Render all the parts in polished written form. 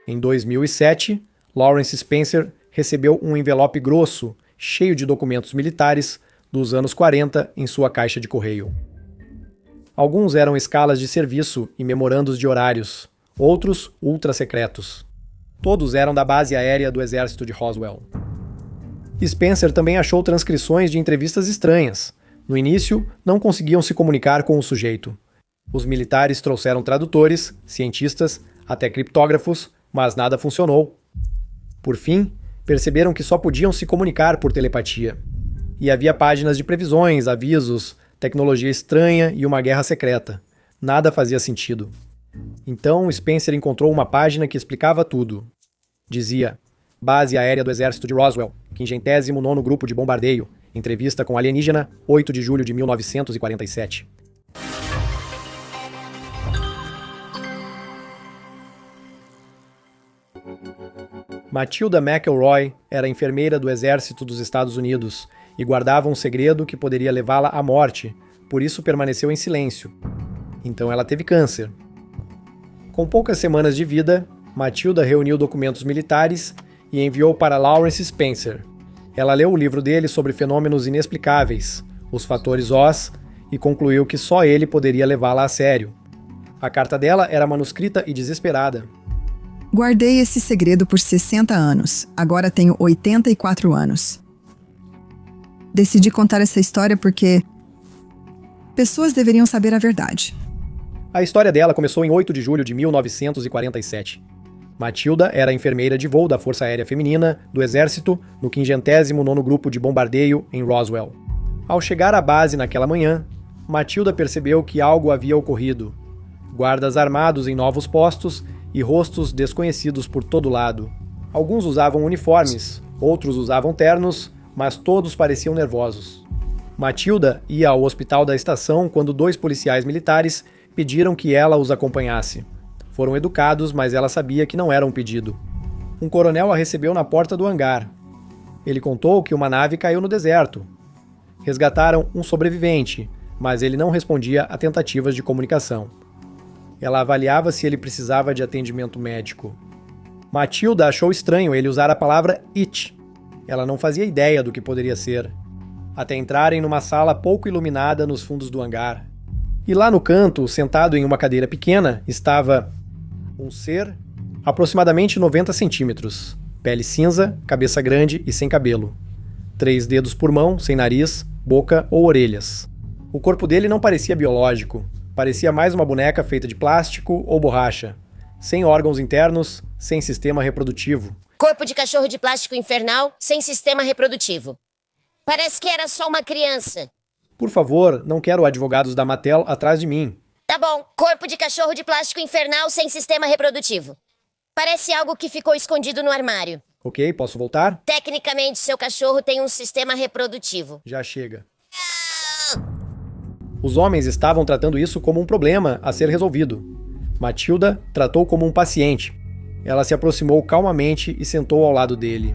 Em 2007, Lawrence Spencer recebeu um envelope grosso, cheio de documentos militares dos anos 40 em sua caixa de correio. Alguns eram escalas de serviço e memorandos de horários, outros ultra-secretos. Todos eram da base aérea do exército de Roswell. Spencer também achou transcrições de entrevistas estranhas. No início, não conseguiam se comunicar com o sujeito. Os militares trouxeram tradutores, cientistas, até criptógrafos, mas nada funcionou. Por fim, perceberam que só podiam se comunicar por telepatia. E havia páginas de previsões, avisos, tecnologia estranha e uma guerra secreta. Nada fazia sentido. Então, Spencer encontrou uma página que explicava tudo. Dizia: Base Aérea do Exército de Roswell, 59º Grupo de Bombardeio, entrevista com alienígena, 8 de julho de 1947. Matilda McElroy era enfermeira do Exército dos Estados Unidos e guardava um segredo que poderia levá-la à morte, por isso permaneceu em silêncio. Então ela teve câncer. Com poucas semanas de vida, Matilda reuniu documentos militares e enviou para Lawrence Spencer. Ela leu o livro dele sobre fenômenos inexplicáveis, os fatores Oz, e concluiu que só ele poderia levá-la a sério. A carta dela era manuscrita e desesperada. Guardei esse segredo por 60 anos. Agora tenho 84 anos. Decidi contar essa história porque pessoas deveriam saber a verdade. A história dela começou em 8 de julho de 1947. Matilda era enfermeira de voo da Força Aérea Feminina do Exército no 59º Grupo de Bombardeio em Roswell. Ao chegar à base naquela manhã, Matilda percebeu que algo havia ocorrido. Guardas armados em novos postos e rostos desconhecidos por todo lado. Alguns usavam uniformes, outros usavam ternos, mas todos pareciam nervosos. Matilda ia ao hospital da estação quando 2 policiais militares pediram que ela os acompanhasse. Foram educados, mas ela sabia que não era um pedido. Um coronel a recebeu na porta do hangar. Ele contou que uma nave caiu no deserto. Resgataram um sobrevivente, mas ele não respondia a tentativas de comunicação. Ela avaliava se ele precisava de atendimento médico. Matilda achou estranho ele usar a palavra it. Ela não fazia ideia do que poderia ser. Até entrarem numa sala pouco iluminada nos fundos do hangar. E lá no canto, sentado em uma cadeira pequena, estava um ser aproximadamente 90 centímetros, pele cinza, cabeça grande e sem cabelo. 3 dedos por mão, sem nariz, boca ou orelhas. O corpo dele não parecia biológico. Parecia mais uma boneca feita de plástico ou borracha, sem órgãos internos, sem sistema reprodutivo. Corpo de cachorro de plástico infernal, sem sistema reprodutivo. Parece que era só uma criança. Por favor, não quero advogados da Mattel atrás de mim. Tá bom, corpo de cachorro de plástico infernal, sem sistema reprodutivo. Parece algo que ficou escondido no armário. Ok, posso voltar? Tecnicamente, seu cachorro tem um sistema reprodutivo. Já chega. Os homens estavam tratando isso como um problema a ser resolvido. Matilda tratou como um paciente. Ela se aproximou calmamente e sentou ao lado dele.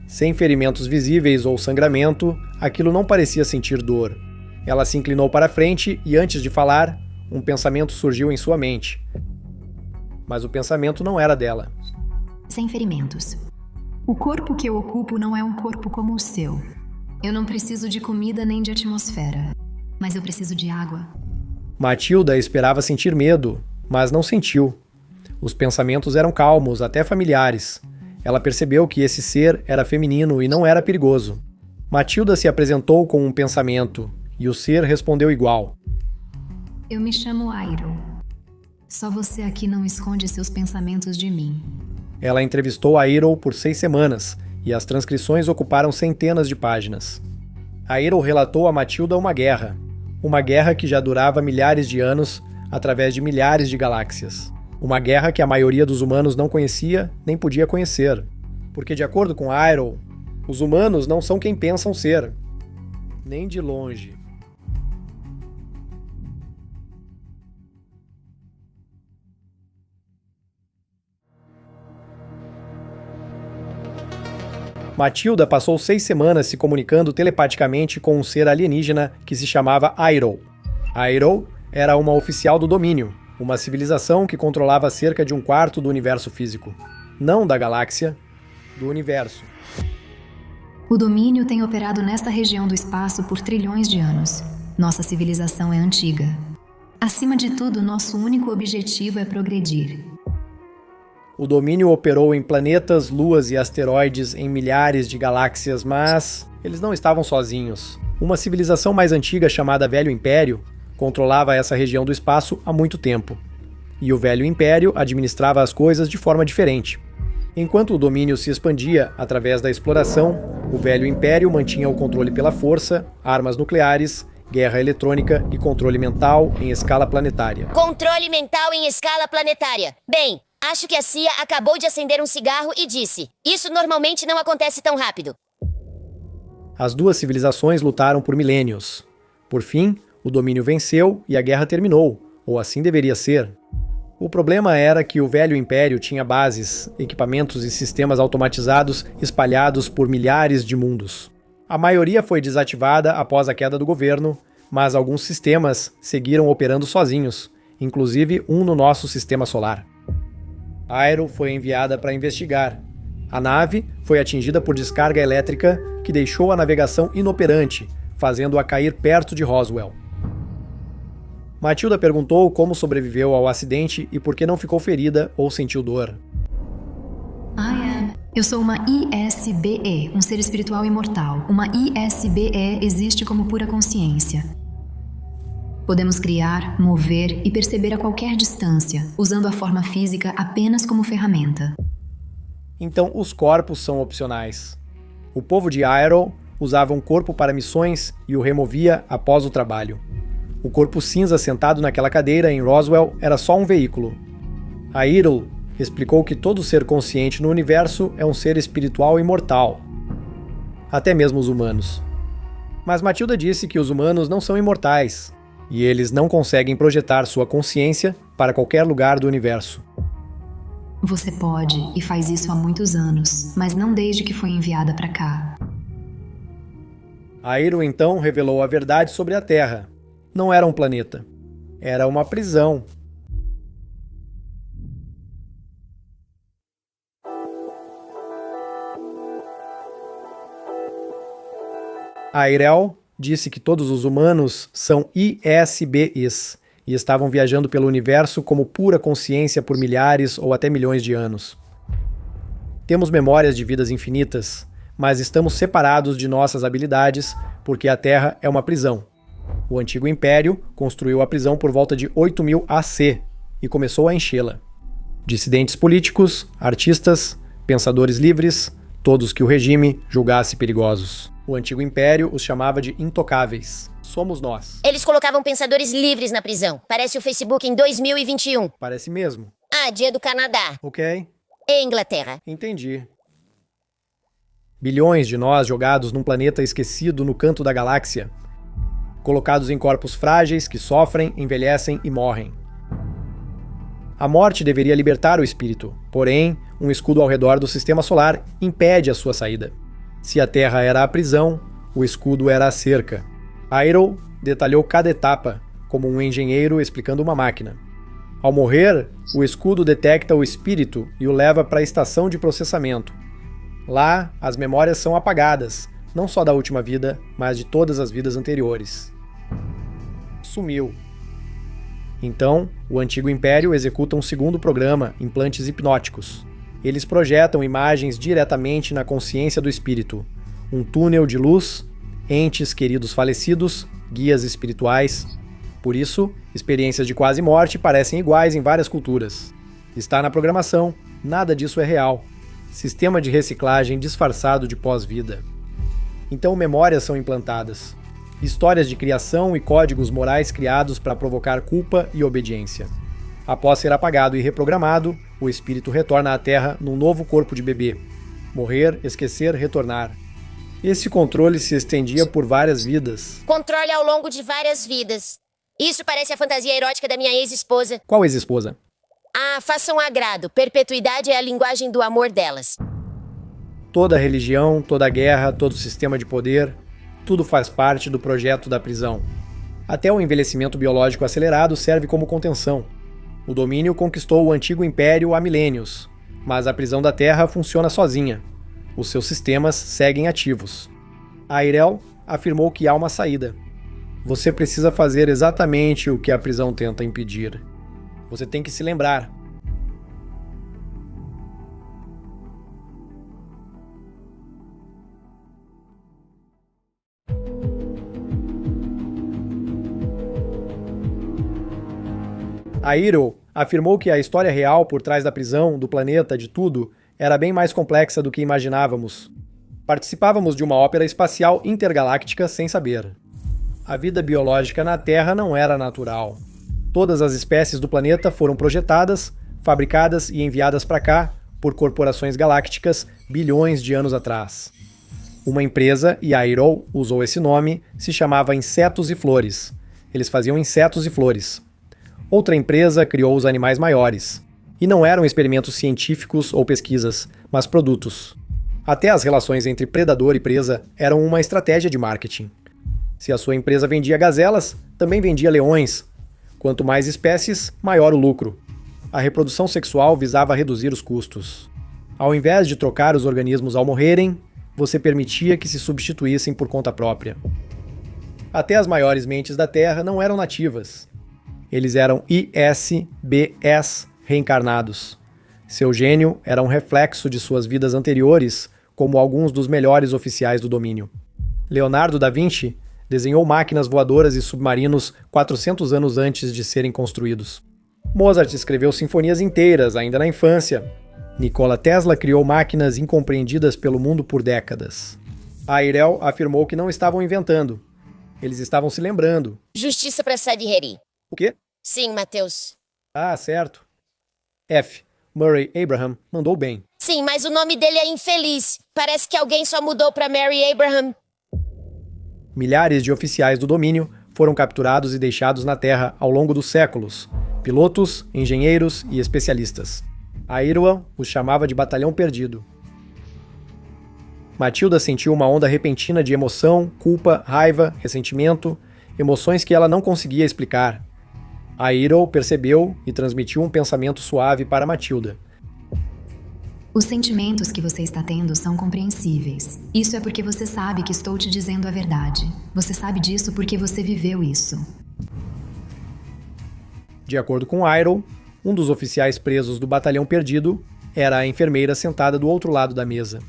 Sem ferimentos visíveis ou sangramento, aquilo não parecia sentir dor. Ela se inclinou para a frente e, antes de falar, um pensamento surgiu em sua mente. Mas o pensamento não era dela. Sem ferimentos. O corpo que eu ocupo não é um corpo como o seu. Eu não preciso de comida nem de atmosfera. Mas eu preciso de água. Matilda esperava sentir medo, mas não sentiu. Os pensamentos eram calmos, até familiares. Ela percebeu que esse ser era feminino e não era perigoso. Matilda se apresentou com um pensamento, e o ser respondeu igual. Eu me chamo Airo. Só você aqui não esconde seus pensamentos de mim. Ela entrevistou Airo por 6 semanas, e as transcrições ocuparam centenas de páginas. Airo relatou a Matilda uma guerra que já durava milhares de anos através de milhares de galáxias. Uma guerra que a maioria dos humanos não conhecia nem podia conhecer. Porque, de acordo com Airo, os humanos não são quem pensam ser. Nem de longe. Matilda passou 6 semanas se comunicando telepaticamente com um ser alienígena que se chamava Airo. Airo era uma oficial do domínio, Uma civilização que controlava cerca de 1/4 do universo físico. Não da galáxia, do universo. O domínio tem operado nesta região do espaço por trilhões de anos. Nossa civilização é antiga. Acima de tudo, nosso único objetivo é progredir. O domínio operou em planetas, luas e asteroides em milhares de galáxias, mas eles não estavam sozinhos. Uma civilização mais antiga chamada Velho Império controlava essa região do espaço há muito tempo. E o Velho Império administrava as coisas de forma diferente. Enquanto o domínio se expandia através da exploração, o Velho Império mantinha o controle pela força, armas nucleares, guerra eletrônica e controle mental em escala planetária. Controle mental em escala planetária. Bem, acho que a CIA acabou de acender um cigarro e disse: isso normalmente não acontece tão rápido. As duas civilizações lutaram por milênios. Por fim, o domínio venceu e a guerra terminou, ou assim deveria ser. O problema era que o Velho Império tinha bases, equipamentos e sistemas automatizados espalhados por milhares de mundos. A maioria foi desativada após a queda do governo, mas alguns sistemas seguiram operando sozinhos, inclusive um no nosso sistema solar. Aero foi enviada para investigar. A nave foi atingida por descarga elétrica que deixou a navegação inoperante, fazendo-a cair perto de Roswell. Matilda perguntou como sobreviveu ao acidente e por que não ficou ferida ou sentiu dor. Eu sou uma ISBE, um ser espiritual imortal. Uma ISBE existe como pura consciência. Podemos criar, mover e perceber a qualquer distância, usando a forma física apenas como ferramenta. Então os corpos são opcionais. O povo de Aero usava um corpo para missões e o removia após o trabalho. O corpo cinza sentado naquela cadeira em Roswell era só um veículo. A Irl explicou que todo ser consciente no universo é um ser espiritual imortal. Até mesmo os humanos. Mas Matilda disse que os humanos não são imortais, e eles não conseguem projetar sua consciência para qualquer lugar do universo. Você pode e faz isso há muitos anos, mas não desde que foi enviada para cá. A Irl então revelou a verdade sobre a Terra. Não era um planeta. Era uma prisão. A Irel disse que todos os humanos são ISBEs e estavam viajando pelo universo como pura consciência por milhares ou até milhões de anos. Temos memórias de vidas infinitas, mas estamos separados de nossas habilidades porque a Terra é uma prisão. O Antigo Império construiu a prisão por volta de 8000 AC e começou a enchê-la. Dissidentes políticos, artistas, pensadores livres, todos que o regime julgasse perigosos. O Antigo Império os chamava de intocáveis. Somos nós. Eles colocavam pensadores livres na prisão. Parece o Facebook em 2021. Parece mesmo. Ah, dia do Canadá. Ok. E Inglaterra. Entendi. Bilhões de nós jogados num planeta esquecido no canto da galáxia. Colocados em corpos frágeis que sofrem, envelhecem e morrem. A morte deveria libertar o espírito, porém, um escudo ao redor do sistema solar impede a sua saída. Se a Terra era a prisão, o escudo era a cerca. Aero detalhou cada etapa, como um engenheiro explicando uma máquina. Ao morrer, o escudo detecta o espírito e o leva para a estação de processamento. Lá, as memórias são apagadas, não só da última vida, mas de todas as vidas anteriores. Sumiu. Então, o Antigo Império executa um segundo programa, implantes hipnóticos. Eles projetam imagens diretamente na consciência do espírito. Um túnel de luz, entes queridos falecidos, guias espirituais. Por isso, experiências de quase morte parecem iguais em várias culturas. Está na programação, nada disso é real. Sistema de reciclagem disfarçado de pós-vida. Então memórias são implantadas. Histórias de criação e códigos morais criados para provocar culpa e obediência. Após ser apagado e reprogramado, o espírito retorna à Terra num novo corpo de bebê. Morrer, esquecer, retornar. Esse controle se estendia por várias vidas. Controle ao longo de várias vidas. Isso parece a fantasia erótica da minha ex-esposa. Qual ex-esposa? Ah, façam um agrado. Perpetuidade é a linguagem do amor delas. Toda religião, toda guerra, todo sistema de poder, tudo faz parte do projeto da prisão. Até o envelhecimento biológico acelerado serve como contenção. O domínio conquistou o antigo império há milênios, mas a prisão da Terra funciona sozinha. Os seus sistemas seguem ativos. Airel afirmou que há uma saída. Você precisa fazer exatamente o que a prisão tenta impedir. Você tem que se lembrar. Airel afirmou que a história real por trás da prisão, do planeta, de tudo, era bem mais complexa do que imaginávamos. Participávamos de uma ópera espacial intergaláctica sem saber. A vida biológica na Terra não era natural. Todas as espécies do planeta foram projetadas, fabricadas e enviadas para cá por corporações galácticas bilhões de anos atrás. Uma empresa, e Airel usou esse nome, se chamava Insetos e Flores. Eles faziam insetos e flores. Outra empresa criou os animais maiores. E não eram experimentos científicos ou pesquisas, mas produtos. Até as relações entre predador e presa eram uma estratégia de marketing. Se a sua empresa vendia gazelas, também vendia leões. Quanto mais espécies, maior o lucro. A reprodução sexual visava reduzir os custos. Ao invés de trocar os organismos ao morrerem, você permitia que se substituíssem por conta própria. Até as maiores mentes da Terra não eram nativas. Eles eram ISBs reencarnados. Seu gênio era um reflexo de suas vidas anteriores, como alguns dos melhores oficiais do domínio. Leonardo da Vinci desenhou máquinas voadoras e submarinos 400 anos antes de serem construídos. Mozart escreveu sinfonias inteiras ainda na infância. Nikola Tesla criou máquinas incompreendidas pelo mundo por décadas. Airel afirmou que não estavam inventando. Eles estavam se lembrando. Justiça para Sadheri. O quê? Sim, Matheus. Ah, certo. F. Murray Abraham mandou bem. Sim, mas o nome dele é infeliz. Parece que alguém só mudou para Mary Abraham. Milhares de oficiais do domínio foram capturados e deixados na Terra ao longo dos séculos. Pilotos, engenheiros e especialistas. Airel os chamava de Batalhão Perdido. Matilda sentiu uma onda repentina de emoção, culpa, raiva, ressentimento, emoções que ela não conseguia explicar. Airel percebeu e transmitiu um pensamento suave para Matilda. Os sentimentos que você está tendo são compreensíveis. Isso é porque você sabe que estou te dizendo a verdade. Você sabe disso porque você viveu isso. De acordo com Airel, um dos oficiais presos do Batalhão Perdido era a enfermeira sentada do outro lado da mesa.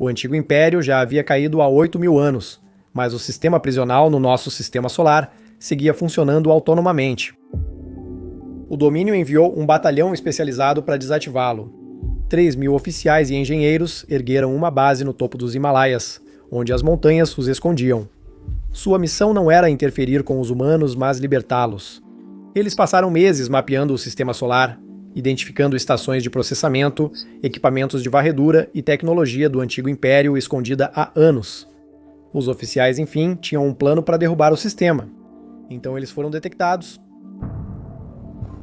O antigo império já havia caído há 8.000 anos, mas o sistema prisional no nosso sistema solar seguia funcionando autonomamente. O domínio enviou um batalhão especializado para desativá-lo. 3.000 oficiais e engenheiros ergueram uma base no topo dos Himalaias, onde as montanhas os escondiam. Sua missão não era interferir com os humanos, mas libertá-los. Eles passaram meses mapeando o sistema solar, identificando estações de processamento, equipamentos de varredura e tecnologia do antigo império escondida há anos. Os oficiais, enfim, tinham um plano para derrubar o sistema. Então eles foram detectados.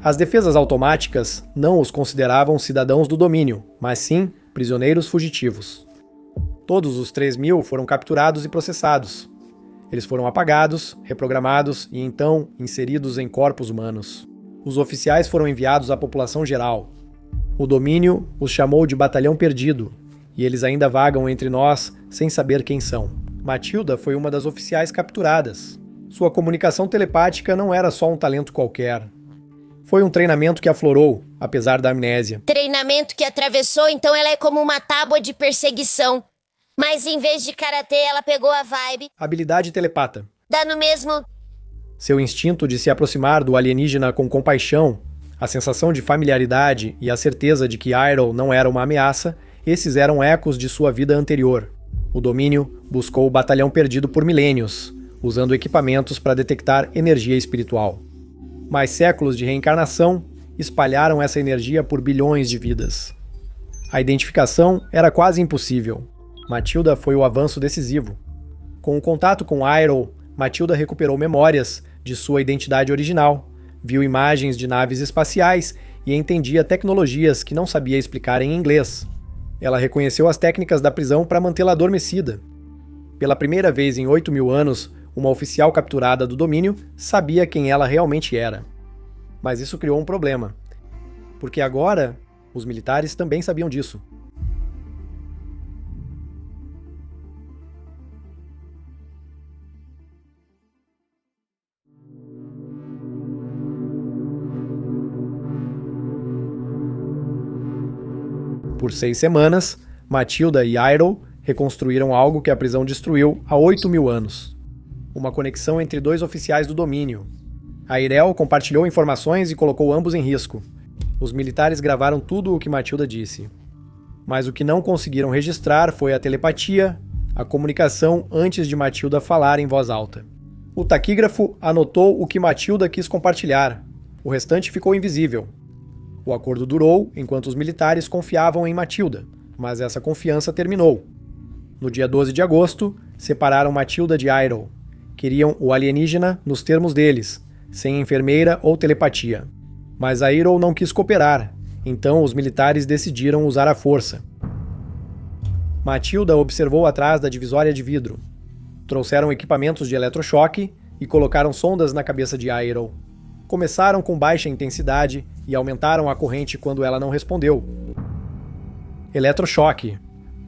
As defesas automáticas não os consideravam cidadãos do domínio, mas sim prisioneiros fugitivos. Todos os 3.000 foram capturados e processados. Eles foram apagados, reprogramados e então inseridos em corpos humanos. Os oficiais foram enviados à população geral. O domínio os chamou de Batalhão Perdido, e eles ainda vagam entre nós sem saber quem são. Matilda foi uma das oficiais capturadas. Sua comunicação telepática não era só um talento qualquer. Foi um treinamento que aflorou, apesar da amnésia. Treinamento que atravessou, então ela é como uma tábua de perseguição. Mas em vez de karatê, ela pegou a vibe. Habilidade telepata. Dá no mesmo. Seu instinto de se aproximar do alienígena com compaixão, a sensação de familiaridade e a certeza de que Airel não era uma ameaça, esses eram ecos de sua vida anterior. O domínio buscou o Batalhão Perdido por milênios, usando equipamentos para detectar energia espiritual. Mas séculos de reencarnação espalharam essa energia por bilhões de vidas. A identificação era quase impossível. Matilda foi o avanço decisivo. Com o contato com Airel, Matilda recuperou memórias de sua identidade original, viu imagens de naves espaciais e entendia tecnologias que não sabia explicar em inglês. Ela reconheceu as técnicas da prisão para mantê-la adormecida. Pela primeira vez em 8.000 anos, uma oficial capturada do domínio sabia quem ela realmente era. Mas isso criou um problema, porque agora os militares também sabiam disso. Por 6 semanas, Matilda e Iroh reconstruíram algo que a prisão destruiu há 8.000 anos. Uma conexão entre dois oficiais do domínio. Airel compartilhou informações e colocou ambos em risco. Os militares gravaram tudo o que Matilda disse. Mas o que não conseguiram registrar foi a telepatia, a comunicação antes de Matilda falar em voz alta. O taquígrafo anotou o que Matilda quis compartilhar. O restante ficou invisível. O acordo durou enquanto os militares confiavam em Matilda, mas essa confiança terminou. No dia 12 de agosto, separaram Matilda de Iroh. Queriam o alienígena nos termos deles, sem enfermeira ou telepatia. Mas Iroh não quis cooperar, então os militares decidiram usar a força. Matilda observou atrás da divisória de vidro. Trouxeram equipamentos de eletrochoque e colocaram sondas na cabeça de Iroh. Começaram com baixa intensidade e aumentaram a corrente quando ela não respondeu. Eletrochoque.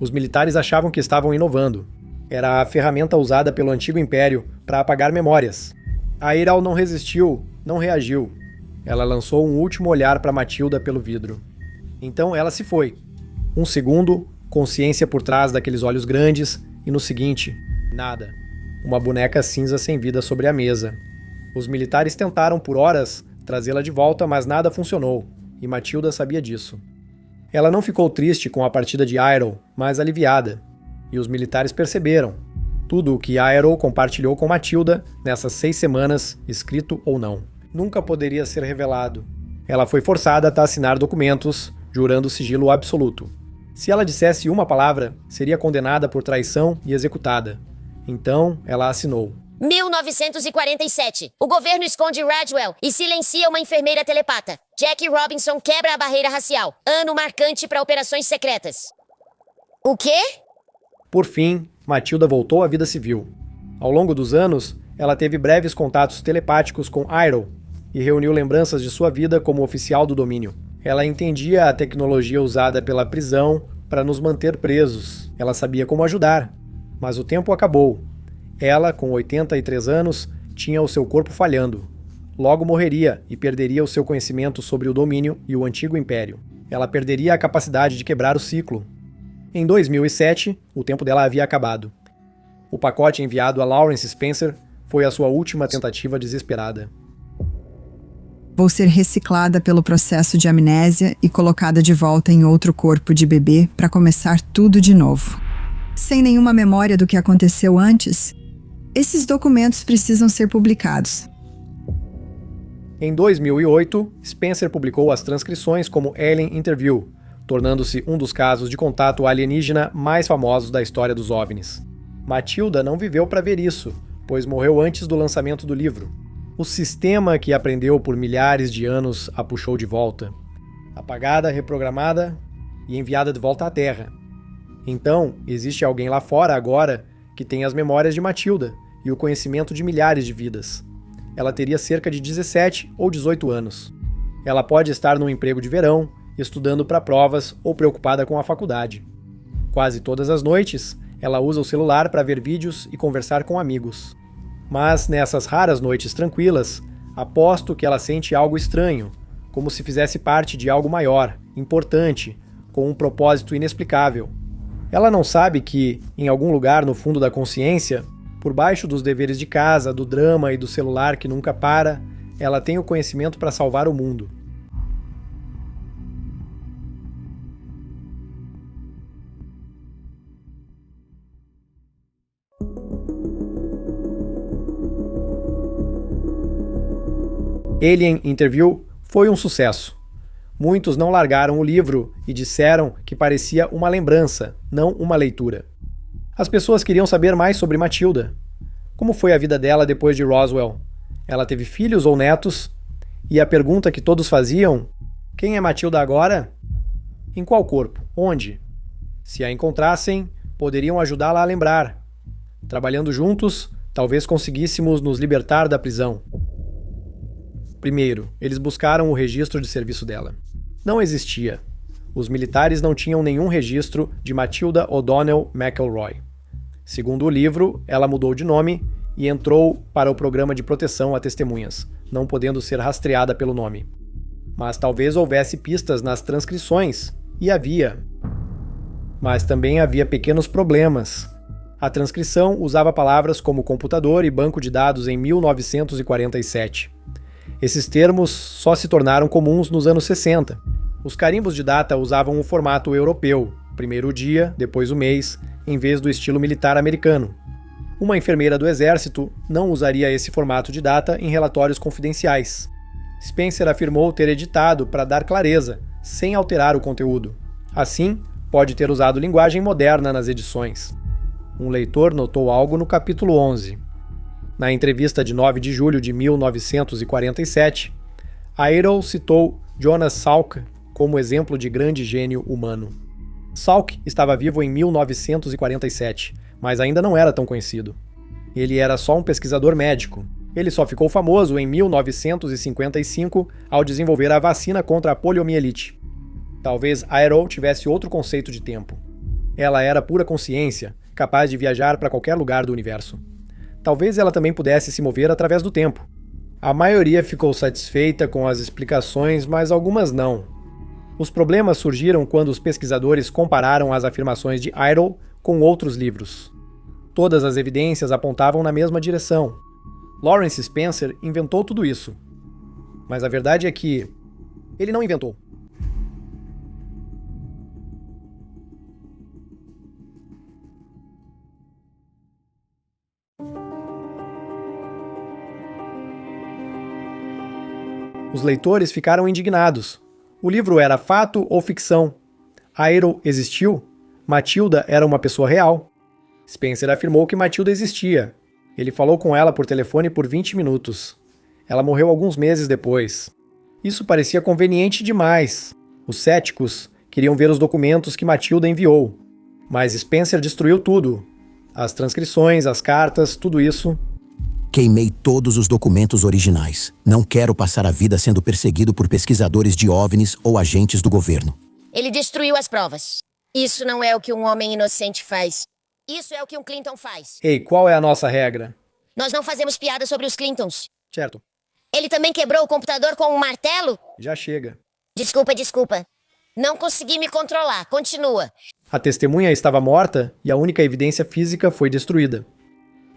Os militares achavam que estavam inovando. Era a ferramenta usada pelo antigo império para apagar memórias. Iroh não resistiu, não reagiu. Ela lançou um último olhar para Matilda pelo vidro. Então ela se foi. Um segundo, consciência por trás daqueles olhos grandes, e no seguinte, nada. Uma boneca cinza sem vida sobre a mesa. Os militares tentaram por horas trazê-la de volta, mas nada funcionou, e Matilda sabia disso. Ela não ficou triste com a partida de Iroh, mas aliviada, e os militares perceberam tudo o que Iroh compartilhou com Matilda nessas 6 semanas, escrito ou não. Nunca poderia ser revelado. Ela foi forçada a assinar documentos, jurando sigilo absoluto. Se ela dissesse uma palavra, seria condenada por traição e executada. Então, ela assinou. 1947. O governo esconde Radwell e silencia uma enfermeira telepata. Jackie Robinson quebra a barreira racial. Ano marcante para operações secretas. O quê? Por fim, Matilda voltou à vida civil. Ao longo dos anos, ela teve breves contatos telepáticos com Iroh e reuniu lembranças de sua vida como oficial do domínio. Ela entendia a tecnologia usada pela prisão para nos manter presos. Ela sabia como ajudar. Mas o tempo acabou. Ela, com 83 anos, tinha o seu corpo falhando. Logo morreria e perderia o seu conhecimento sobre o domínio e o antigo império. Ela perderia a capacidade de quebrar o ciclo. Em 2007, o tempo dela havia acabado. O pacote enviado a Lawrence Spencer foi a sua última tentativa desesperada. Vou ser reciclada pelo processo de amnésia e colocada de volta em outro corpo de bebê para começar tudo de novo. Sem nenhuma memória do que aconteceu antes, esses documentos precisam ser publicados. Em 2008, Spencer publicou as transcrições como Alien Interview, tornando-se um dos casos de contato alienígena mais famosos da história dos OVNIs. Matilda não viveu para ver isso, pois morreu antes do lançamento do livro. O sistema que aprendeu por milhares de anos a puxou de volta, apagada, reprogramada e enviada de volta à Terra. Então, existe alguém lá fora agora que tem as memórias de Matilda e o conhecimento de milhares de vidas. Ela teria cerca de 17 ou 18 anos. Ela pode estar num emprego de verão, estudando para provas ou preocupada com a faculdade. Quase todas as noites, ela usa o celular para ver vídeos e conversar com amigos. Mas nessas raras noites tranquilas, aposto que ela sente algo estranho, como se fizesse parte de algo maior, importante, com um propósito inexplicável. Ela não sabe que, em algum lugar no fundo da consciência, por baixo dos deveres de casa, do drama e do celular que nunca para, ela tem o conhecimento para salvar o mundo. Alien Interview foi um sucesso. Muitos não largaram o livro e disseram que parecia uma lembrança, não uma leitura. As pessoas queriam saber mais sobre Matilda. Como foi a vida dela depois de Roswell? Ela teve filhos ou netos? E a pergunta que todos faziam: quem é Matilda agora? Em qual corpo? Onde? Se a encontrassem, poderiam ajudá-la a lembrar. Trabalhando juntos, talvez conseguíssemos nos libertar da prisão. Primeiro, eles buscaram o registro de serviço dela. Não existia. Os militares não tinham nenhum registro de Matilda O'Donnell McElroy. Segundo o livro, ela mudou de nome e entrou para o programa de proteção a testemunhas, não podendo ser rastreada pelo nome. Mas talvez houvesse pistas nas transcrições, e havia. Mas também havia pequenos problemas. A transcrição usava palavras como computador e banco de dados em 1947. Esses termos só se tornaram comuns nos anos 60. Os carimbos de data usavam o formato europeu, primeiro o dia, depois o mês, em vez do estilo militar americano. Uma enfermeira do exército não usaria esse formato de data em relatórios confidenciais. Spencer afirmou ter editado para dar clareza, sem alterar o conteúdo. Assim, pode ter usado linguagem moderna nas edições. Um leitor notou algo no capítulo 11. Na entrevista de 9 de julho de 1947, Irol citou Jonas Salk como exemplo de grande gênio humano. Salk estava vivo em 1947, mas ainda não era tão conhecido. Ele era só um pesquisador médico. Ele só ficou famoso em 1955 ao desenvolver a vacina contra a poliomielite. Talvez Irol tivesse outro conceito de tempo. Ela era pura consciência, capaz de viajar para qualquer lugar do universo. Talvez ela também pudesse se mover através do tempo. A maioria ficou satisfeita com as explicações, mas algumas não. Os problemas surgiram quando os pesquisadores compararam as afirmações de Irol com outros livros. Todas as evidências apontavam na mesma direção. Lawrence Spencer inventou tudo isso. Mas a verdade é que ele não inventou. Os leitores ficaram indignados. O livro era fato ou ficção? Irol existiu? Matilda era uma pessoa real? Spencer afirmou que Matilda existia. Ele falou com ela por telefone por 20 minutos. Ela morreu alguns meses depois. Isso parecia conveniente demais. Os céticos queriam ver os documentos que Matilda enviou. Mas Spencer destruiu tudo. As transcrições, as cartas, tudo isso. Queimei todos os documentos originais. Não quero passar a vida sendo perseguido por pesquisadores de OVNIs ou agentes do governo. Ele destruiu as provas. Isso não é o que um homem inocente faz. Isso é o que um Clinton faz. Ei, qual é a nossa regra? Nós não fazemos piada sobre os Clintons. Certo. Ele também quebrou o computador com um martelo? Já chega. Desculpa. Não consegui me controlar. Continua. A testemunha estava morta e a única evidência física foi destruída.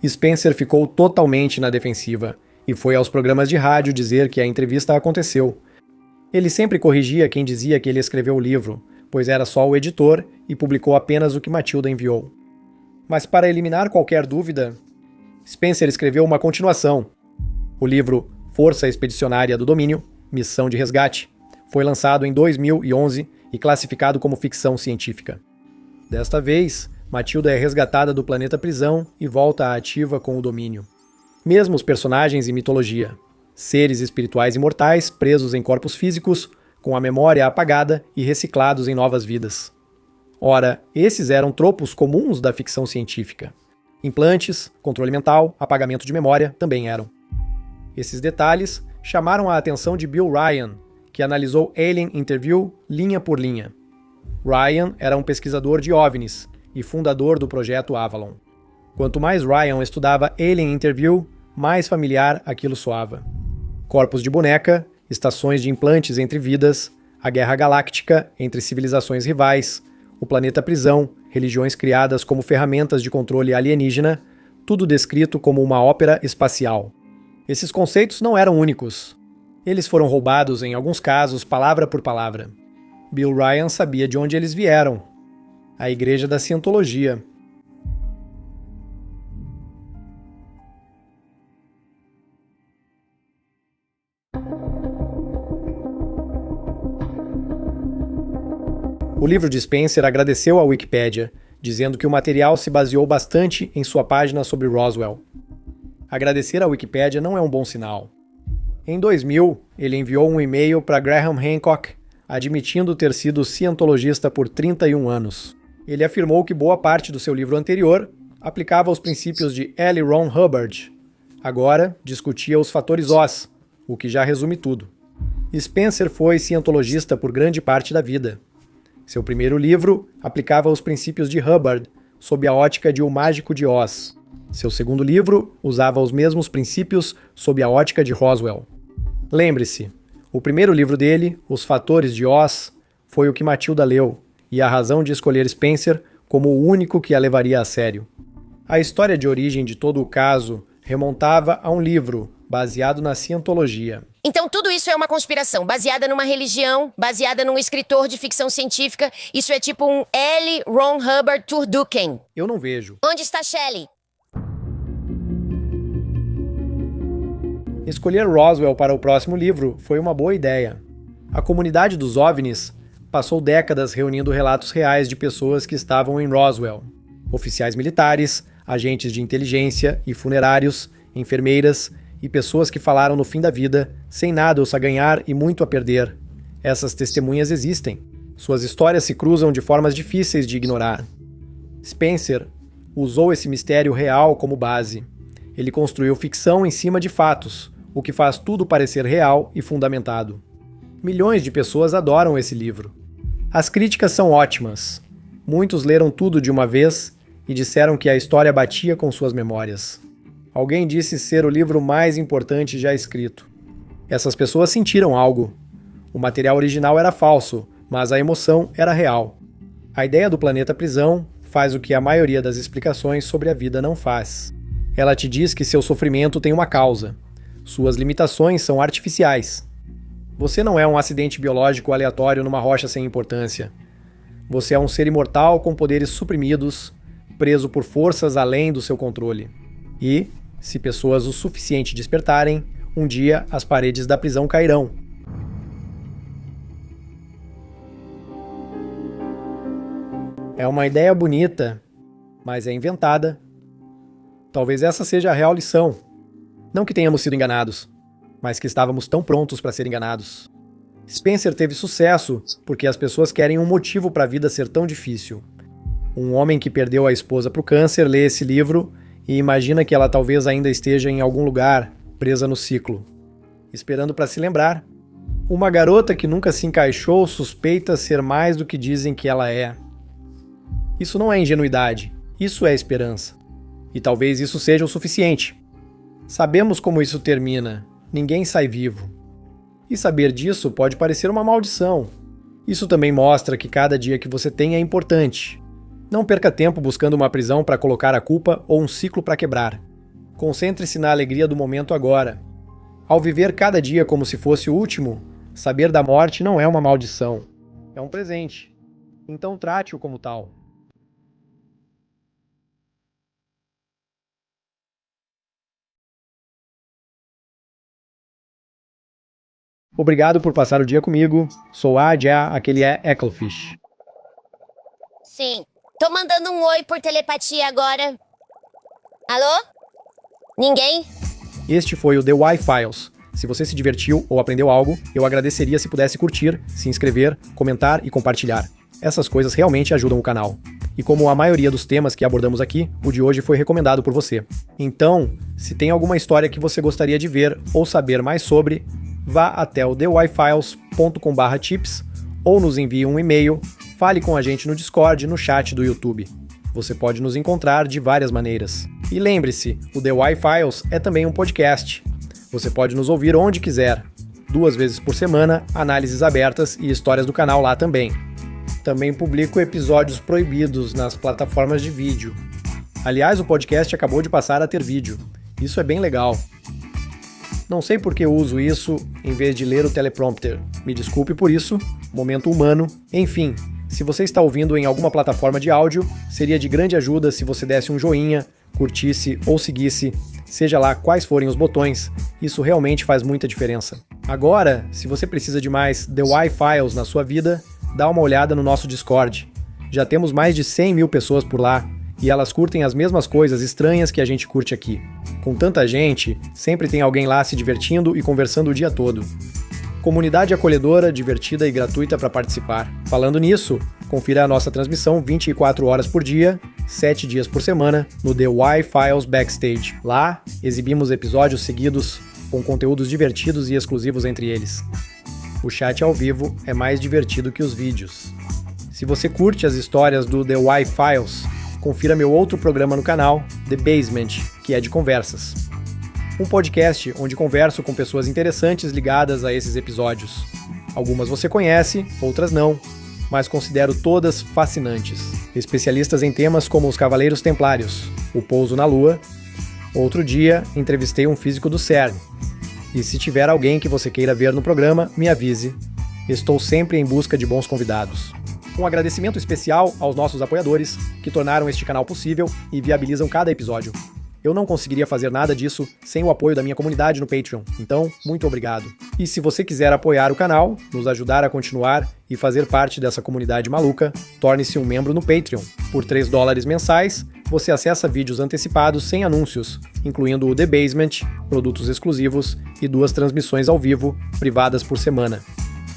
Spencer ficou totalmente na defensiva e foi aos programas de rádio dizer que a entrevista aconteceu. Ele sempre corrigia quem dizia que ele escreveu o livro, pois era só o editor e publicou apenas o que Matilda enviou. Mas para eliminar qualquer dúvida, Spencer escreveu uma continuação. O livro Força Expedicionária do Domínio, Missão de Resgate, foi lançado em 2011 e classificado como ficção científica. Desta vez, Matilda é resgatada do planeta prisão e volta à ativa com o domínio. Mesmo os personagens em mitologia, seres espirituais imortais presos em corpos físicos, com a memória apagada e reciclados em novas vidas. Ora, esses eram tropos comuns da ficção científica. Implantes, controle mental, apagamento de memória também eram. Esses detalhes chamaram a atenção de Bill Ryan, que analisou Alien Interview linha por linha. Ryan era um pesquisador de OVNIs e fundador do projeto Avalon. Quanto mais Ryan estudava Alien Interview, mais familiar aquilo soava. Corpos de boneca, estações de implantes entre vidas, a guerra galáctica entre civilizações rivais, o planeta prisão, religiões criadas como ferramentas de controle alienígena, tudo descrito como uma ópera espacial. Esses conceitos não eram únicos. Eles foram roubados, em alguns casos, palavra por palavra. Bill Ryan sabia de onde eles vieram. A Igreja da Cientologia. O livro de Spencer agradeceu à Wikipédia, dizendo que o material se baseou bastante em sua página sobre Roswell. Agradecer à Wikipédia não é um bom sinal. Em 2000, ele enviou um e-mail para Graham Hancock, admitindo ter sido cientologista por 31 anos. Ele afirmou que boa parte do seu livro anterior, aplicava os princípios de L. Ron Hubbard. Agora, discutia os fatores Oz, o que já resume tudo. Spencer foi cientologista por grande parte da vida. Seu primeiro livro aplicava os princípios de Hubbard sob a ótica de O Mágico de Oz. Seu segundo livro usava os mesmos princípios sob a ótica de Roswell. Lembre-se, o primeiro livro dele, Os Fatores de Oz, foi o que Matilda leu, e a razão de escolher Spencer como o único que a levaria a sério. A história de origem de todo o caso remontava a um livro baseado na cientologia. Então tudo isso é uma conspiração, baseada numa religião, baseada num escritor de ficção científica. Isso é tipo um L. Ron Hubbard Turducken. Eu não vejo. Onde está Shelley? Escolher Roswell para o próximo livro foi uma boa ideia. A comunidade dos OVNIs passou décadas reunindo relatos reais de pessoas que estavam em Roswell. Oficiais militares, agentes de inteligência e funerários, enfermeiras e pessoas que falaram no fim da vida, sem nada a ganhar e muito a perder. Essas testemunhas existem. Suas histórias se cruzam de formas difíceis de ignorar. Spencer usou esse mistério real como base. Ele construiu ficção em cima de fatos, o que faz tudo parecer real e fundamentado. Milhões de pessoas adoram esse livro. As críticas são ótimas. Muitos leram tudo de uma vez e disseram que a história batia com suas memórias. Alguém disse ser o livro mais importante já escrito. Essas pessoas sentiram algo. O material original era falso, mas a emoção era real. A ideia do planeta prisão faz o que a maioria das explicações sobre a vida não faz. Ela te diz que seu sofrimento tem uma causa. Suas limitações são artificiais. Você não é um acidente biológico aleatório numa rocha sem importância. Você é um ser imortal com poderes suprimidos, preso por forças além do seu controle. E, se pessoas o suficiente despertarem, um dia as paredes da prisão cairão. É uma ideia bonita, mas é inventada. Talvez essa seja a real lição. Não que tenhamos sido enganados, mas que estávamos tão prontos para ser enganados. Spencer teve sucesso porque as pessoas querem um motivo para a vida ser tão difícil. Um homem que perdeu a esposa para o câncer lê esse livro e imagina que ela talvez ainda esteja em algum lugar, presa no ciclo, esperando para se lembrar. Uma garota que nunca se encaixou suspeita ser mais do que dizem que ela é. Isso não é ingenuidade, isso é esperança. E talvez isso seja o suficiente. Sabemos como isso termina, ninguém sai vivo. E saber disso pode parecer uma maldição. Isso também mostra que cada dia que você tem é importante. Não perca tempo buscando uma prisão para colocar a culpa ou um ciclo para quebrar. Concentre-se na alegria do momento agora. Ao viver cada dia como se fosse o último, saber da morte não é uma maldição. É um presente. Então trate-o como tal. Obrigado por passar o dia comigo. Sou aquele é Ecclefish. Sim. Tô mandando um oi por telepatia agora. Alô? Ninguém? Este foi o The Wi-Files. Se você se divertiu ou aprendeu algo, eu agradeceria se pudesse curtir, se inscrever, comentar e compartilhar. Essas coisas realmente ajudam o canal. E como a maioria dos temas que abordamos aqui, o de hoje foi recomendado por você. Então, se tem alguma história que você gostaria de ver ou saber mais sobre, vá até o thewifiles.com/tips ou nos envie um e-mail, fale com a gente no Discord, no chat do YouTube. Você pode nos encontrar de várias maneiras. E lembre-se, o The Wi-Files é também um podcast. Você pode nos ouvir onde quiser. 2 vezes por semana, análises abertas e histórias do canal lá também. Também publico episódios proibidos nas plataformas de vídeo. Aliás, o podcast acabou de passar a ter vídeo. Isso é bem legal. Não sei por que eu uso isso em vez de ler o teleprompter. Me desculpe por isso, momento humano. Enfim, se você está ouvindo em alguma plataforma de áudio, seria de grande ajuda se você desse um joinha, curtisse ou seguisse, seja lá quais forem os botões. Isso realmente faz muita diferença. Agora, se você precisa de mais The Wi-Files na sua vida, dá uma olhada no nosso Discord. Já temos mais de 100 mil pessoas por lá. E elas curtem as mesmas coisas estranhas que a gente curte aqui. Com tanta gente, sempre tem alguém lá se divertindo e conversando o dia todo. Comunidade acolhedora, divertida e gratuita para participar. Falando nisso, confira a nossa transmissão 24 horas por dia, 7 dias por semana, no The Y-Files Backstage. Lá, exibimos episódios seguidos com conteúdos divertidos e exclusivos entre eles. O chat ao vivo é mais divertido que os vídeos. Se você curte as histórias do The Y-Files, confira meu outro programa no canal, The Basement, que é de conversas. Um podcast onde converso com pessoas interessantes ligadas a esses episódios. Algumas você conhece, outras não, mas considero todas fascinantes. Especialistas em temas como os Cavaleiros Templários, o pouso na Lua. Outro dia, entrevistei um físico do CERN. E se tiver alguém que você queira ver no programa, me avise. Estou sempre em busca de bons convidados. Um agradecimento especial aos nossos apoiadores, que tornaram este canal possível e viabilizam cada episódio. Eu não conseguiria fazer nada disso sem o apoio da minha comunidade no Patreon, então, muito obrigado. E se você quiser apoiar o canal, nos ajudar a continuar e fazer parte dessa comunidade maluca, torne-se um membro no Patreon. Por $3 mensais, você acessa vídeos antecipados sem anúncios, incluindo o The Basement, produtos exclusivos e 2 transmissões ao vivo, privadas por semana.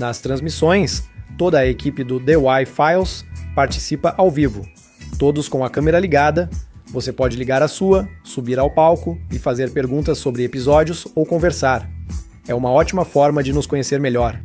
Nas transmissões, toda a equipe do The Y-Files participa ao vivo, todos com a câmera ligada. Você pode ligar a sua, subir ao palco e fazer perguntas sobre episódios ou conversar. É uma ótima forma de nos conhecer melhor.